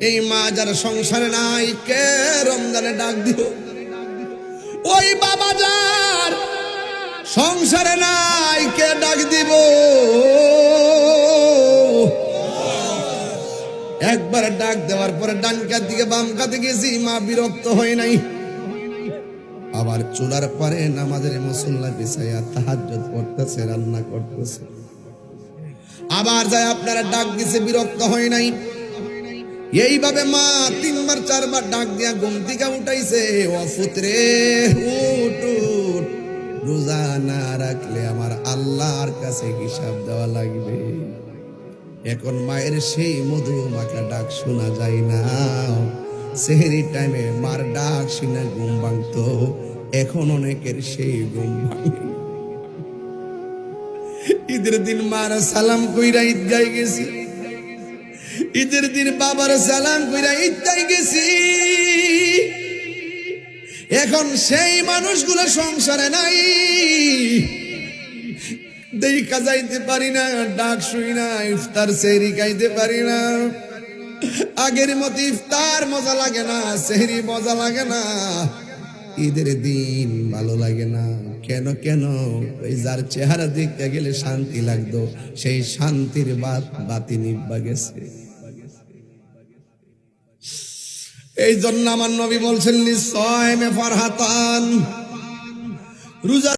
এই মা যার সংসারে নাই কে রমজানে ডাক দিব? ওই বাবা যার সংসারে নাই কে ডাক দিব? একবার ডাক দেওয়ার পরে ডান কাত দিকে বাম কাতে গেছি, মা বিরক্ত হয় নাই। আবার চুলার পরে নামাজের মুসল্লা বিছাইয়া তাহাজ্জুদ করতেছে, রান্না করতেছে। আবার যায় আপনারা ডাক দিছে, বিরক্ত হয় নাই। এইভাবে মা 3 বার 4 বার ডাক দিয়া ঘুম থেকে উঠাইছে। ও পুত্রে উঠ উঠ, রোজা না রাখলে আমার আল্লাহর কাছে হিসাব দেওয়া লাগবে। এখন মায়ের সেই মধু মাখা ডাক শোনা যায় না। সেহরি টাইমে মার ডাক শুনে ঘুম ভাঙতো, এখন অনেকের সেই ঘুম ভাঙে। ঈদের দিন মার সালাম কইরা ঈদগায় গেছি, ঈদের দিন বাবার সালাম কইরা ঈদগায় গেছি। এখন সেই মানুষগুলো সংসারে নাই, দেখা যাইতে পারি না, ডাক শুই না, ইফতার সেহরি খাইতে পারি না। আগের মতো ইফতার মজা লাগে না, সেহরি মজা লাগে না, ঈদের দিন ভালো লাগে না। কেন কেন? ওই যার চেহারা দেখতে গেলে শান্তি লাগতো, সেই শান্তির বাতি নিভা গেছে। এই জন্য আমার নবী বলছেন, লিসাইমে ফারহাতান, রোজা